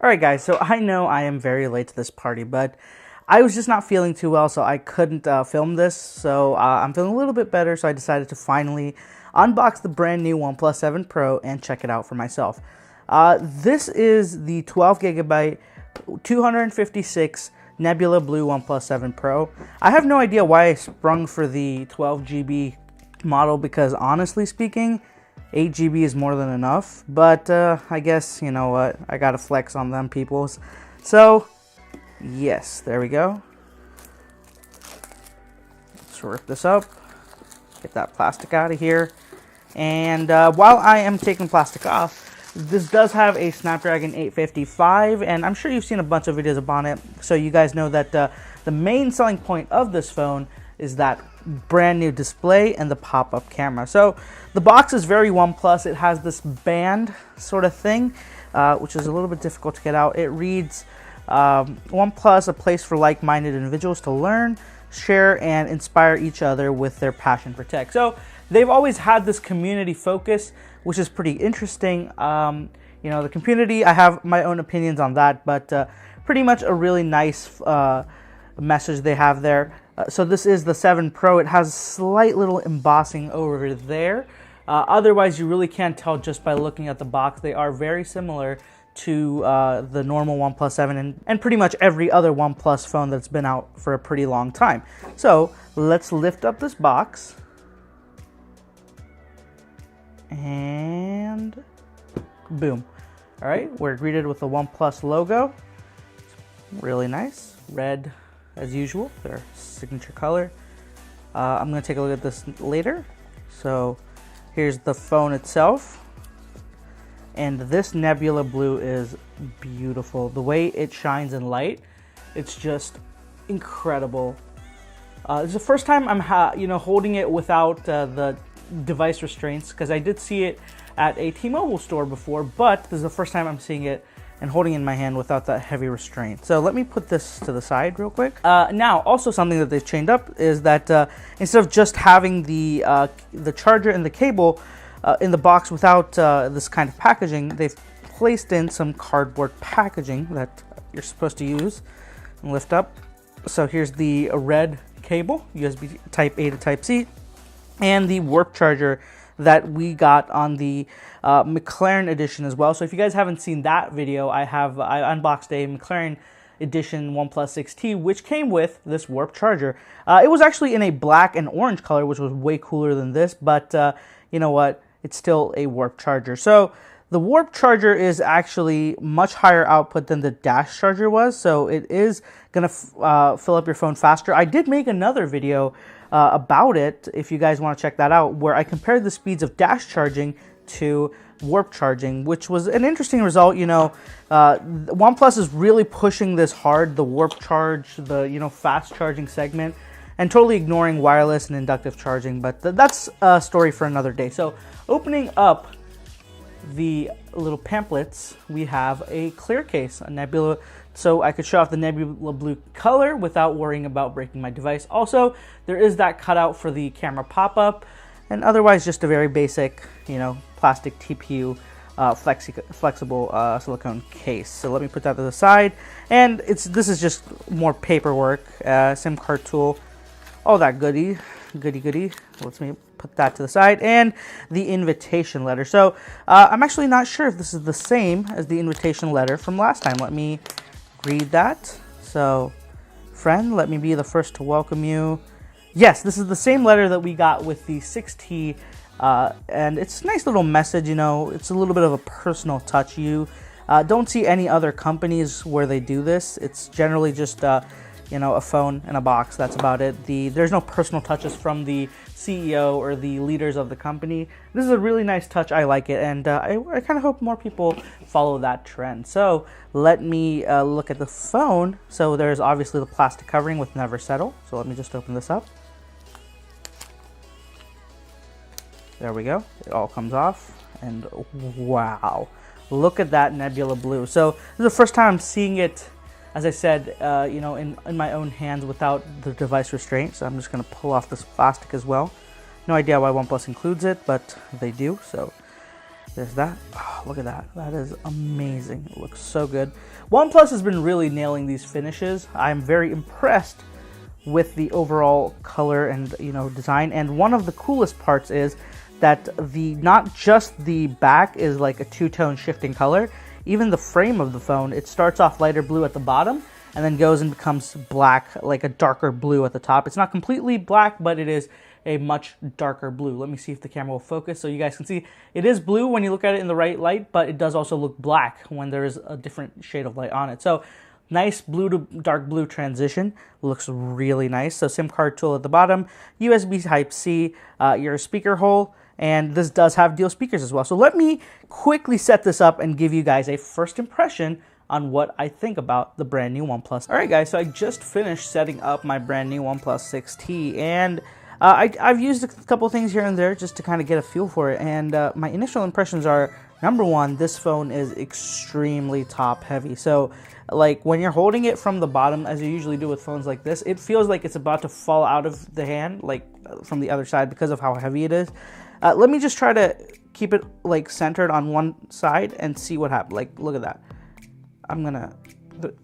Alright guys, so I know I am very late to this party, but I was just not feeling too well, so I couldn't film this. So I'm feeling a little bit better, so I decided to finally unbox the brand new OnePlus 7 Pro and check it out for myself. This is the 12GB 256 Nebula Blue OnePlus 7 Pro. I have no idea why I sprung for the 12GB model because honestly speaking, 8GB is more than enough, but I guess, you know what, I gotta flex on them peoples. So, yes, there we go. Let's rip this up, get that plastic out of here. And while I am taking plastic off, this does have a Snapdragon 855, and I'm sure you've seen a bunch of videos about it, so you guys know that the main selling point of this phone is that brand new display and the pop-up camera. So the box is very OnePlus. It has this band sort of thing, which is a little bit difficult to get out. It reads, OnePlus, a place for like-minded individuals to learn, share, and inspire each other with their passion for tech. So they've always had this community focus, which is pretty interesting. You know, the community, I have my own opinions on that, but pretty much a really nice message they have there. So this is the 7 Pro. It has slight little embossing over there. Otherwise, you really can't tell just by looking at the box. They are very similar to the normal OnePlus 7 and pretty much every other OnePlus phone that's been out for a pretty long time. So let's lift up this box. And boom. All right, we're greeted with the OnePlus logo. It's really nice. Red as usual, their signature color. I'm going to take a look at this later. So here's the phone itself. And this Nebula Blue is beautiful. The way it shines in light, it's just incredible. It's the first time I'm holding it without the device restraints, because I did see it at a T-Mobile store before, but this is the first time I'm seeing it and holding it in my hand without that heavy restraint. So let me put this to the side real quick. Now, also something that they've changed up is that instead of just having the charger and the cable in the box without this kind of packaging, they've placed in some cardboard packaging that you're supposed to use and lift up. So here's the red cable, USB Type A to Type C, and the warp charger that we got on the McLaren edition as well. So if you guys haven't seen that video, I unboxed a McLaren edition OnePlus 6T, which came with this warp charger. It was actually in a black and orange color, which was way cooler than this, but you know what? It's still a warp charger. So the warp charger is actually much higher output than the dash charger was, so it is gonna fill up your phone faster. I did make another video about it, if you guys want to check that out, where I compared the speeds of dash charging to warp charging, which was an interesting result. You know, OnePlus is really pushing this hard, the warp charge, the fast charging segment, and totally ignoring wireless and inductive charging, but that's a story for another day. So opening up the little pamphlets, we have a clear case, a Nebula, so I could show off the Nebula Blue color without worrying about breaking my device. Also, there is that cutout for the camera pop-up, and otherwise just a very basic, plastic TPU flexible silicone case. So let me put that to the side, and this is just more paperwork, SIM card tool, all that goody. Let me put that to the side, and the invitation letter. So I'm actually not sure if this is the same as the invitation letter from last time. Let me read that. So, friend, let me be the first to welcome you. Yes, this is the same letter that we got with the 6T, and it's a nice little message. It's a little bit of a personal touch. You don't see any other companies where they do this. It's generally just a phone and a box. That's about it. There's no personal touches from the CEO or the leaders of the company. This is a really nice touch. I like it, and I kind of hope more people follow that trend. So let me look at the phone. So there's obviously the plastic covering with Never Settle. So let me just open this up. There we go. It all comes off, and wow, look at that Nebula Blue. So this is the first time I'm seeing it, as I said, in my own hands without the device restraint. So I'm just going to pull off this plastic as well. No idea why OnePlus includes it, but they do. So There's that. Oh, look at that. That is amazing. It looks so good. OnePlus has been really nailing these finishes. I'm very impressed with the overall color and design. And one of the coolest parts is that not just the back is like a two-tone shifting color. Even the frame of the phone, it starts off lighter blue at the bottom and then goes and becomes black, like a darker blue at the top. It's not completely black, but it is a much darker blue. Let me see if the camera will focus so you guys can see. It is blue when you look at it in the right light, but it does also look black when there is a different shade of light on it. So nice blue to dark blue transition. Looks really nice. So SIM card tool at the bottom, USB Type-C, your speaker hole, and this does have dual speakers as well. So let me quickly set this up and give you guys a first impression on what I think about the brand new OnePlus. All right guys, so I just finished setting up my brand new OnePlus 6T, and I've used a couple things here and there just to kind of get a feel for it, and my initial impressions are, number one, this phone is extremely top heavy. So like when you're holding it from the bottom, as you usually do with phones like this, it feels like it's about to fall out of the hand, like from the other side, because of how heavy it is. Let me just try to keep it like centered on one side and see what happens. Like, look at that.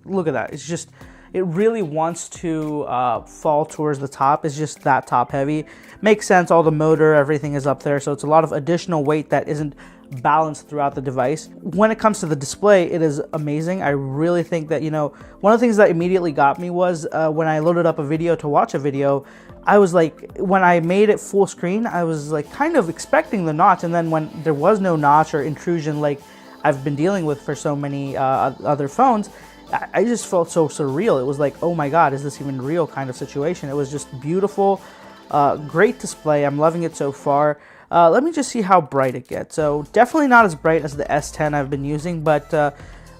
Look at that. It's just, it really wants to fall towards the top. It's just that top heavy. Makes sense. All the motor, everything is up there. So it's a lot of additional weight that isn't balanced throughout the device. When it comes to the display, it is amazing. I really think that, one of the things that immediately got me was when I loaded up a video to watch a video, I was like, when I made it full screen, I was like kind of expecting the notch. And then when there was no notch or intrusion like I've been dealing with for so many other phones, I just felt so surreal. It was like, oh my God, is this even real kind of situation? It was just beautiful, great display. I'm loving it so far. Let me just see how bright it gets. So definitely not as bright as the S10 I've been using, but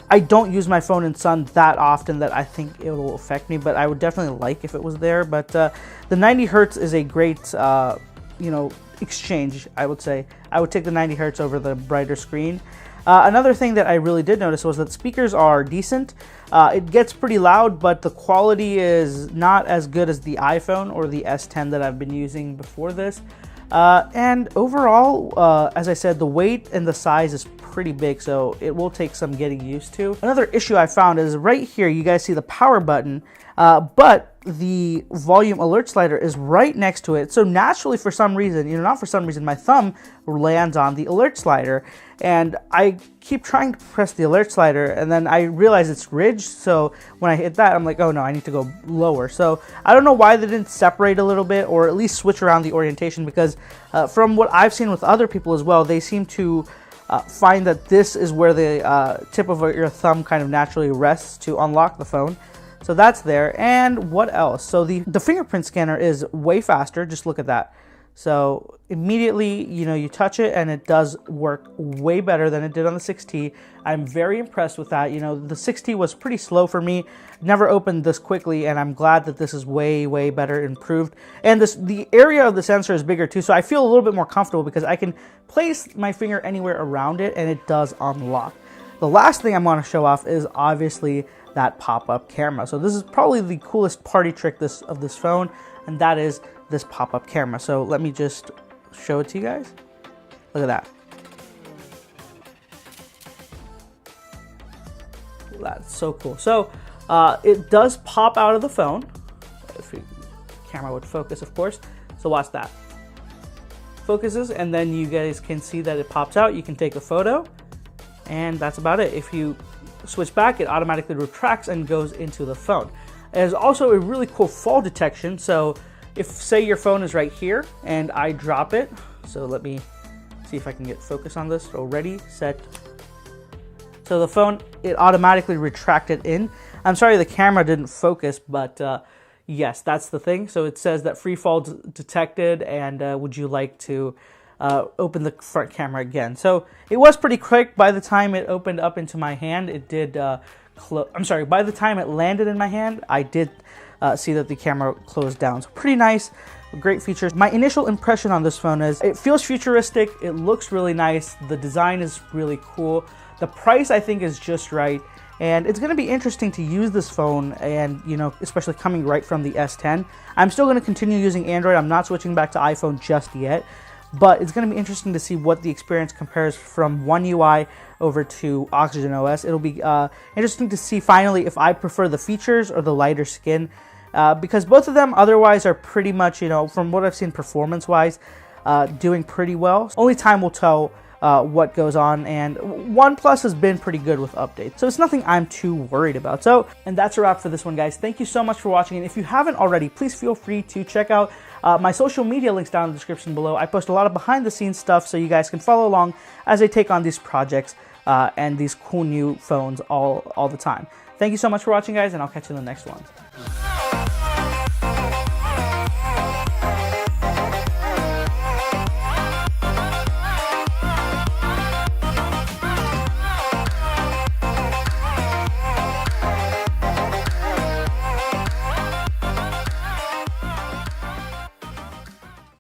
I don't use my phone in sun that often that I think it will affect me, but I would definitely like if it was there. But the 90 Hertz is a great, exchange, I would say. I would take the 90 Hertz over the brighter screen. Another thing that I really did notice was that speakers are decent. It gets pretty loud, but the quality is not as good as the iPhone or the S10 that I've been using before this. And overall, as I said, the weight and the size is pretty big, so it will take some getting used to. Another issue I found is right here, you guys see the power button, but the volume alert slider is right next to it. So naturally, for some reason, not for some reason, my thumb lands on the alert slider, and I keep trying to press the alert slider, and then I realize it's ridged. So when I hit that, I'm like, oh no, I need to go lower. So I don't know why they didn't separate a little bit, or at least switch around the orientation, because from what I've seen with other people as well, they seem to find that this is where the tip of your thumb kind of naturally rests to unlock the phone. So that's there. And what else? So the fingerprint scanner is way faster. Just look at that. So immediately, you touch it and it does work way better than it did on the 6T. I'm very impressed with that. The 6T was pretty slow for me. Never opened this quickly, and I'm glad that this is way, way better improved. And the area of the sensor is bigger too, so I feel a little bit more comfortable because I can place my finger anywhere around it and it does unlock. The last thing I'm going to show off is obviously that pop-up camera. So this is probably the coolest party trick of this phone, and that is this pop-up camera. So let me just show it to you guys. Look at that. That's so cool. So it does pop out of the phone. If the camera would focus, of course. So watch that. Focuses, and then you guys can see that it pops out. You can take a photo, and that's about it. If you switch back, it automatically retracts and goes into the phone. There's also a really cool fall detection. So if, say, your phone is right here and I drop it, so let me see if I can get focus on this. So ready, set. So the phone, it automatically retracted in. I'm sorry the camera didn't focus, but yes, that's the thing. So it says that free fall detected, and would you like to open the front camera again? So it was pretty quick. By the time it opened up into my hand, it did by the time it landed in my hand, I did see that the camera closed down. So pretty nice, great features. My initial impression on this phone is it feels futuristic, it looks really nice, the design is really cool, the price I think is just right, and it's going to be interesting to use this phone, and especially coming right from the S10. I'm still going to continue using Android. I'm not switching back to iPhone just yet. but it's going to be interesting to see what the experience compares from One UI over to Oxygen OS. It'll be interesting to see finally if I prefer the features or the lighter skin, because both of them otherwise are pretty much, you know, from what I've seen performance-wise, doing pretty well. Only time will tell what goes on, and OnePlus has been pretty good with updates, so it's nothing I'm too worried about. So, and that's a wrap for this one, guys. Thank you so much for watching, and if you haven't already, please feel free to check out my social media links down in the description below. I post a lot of behind-the-scenes stuff, so you guys can follow along as I take on these projects and these cool new phones all the time. Thank you so much for watching, guys, and I'll catch you in the next one.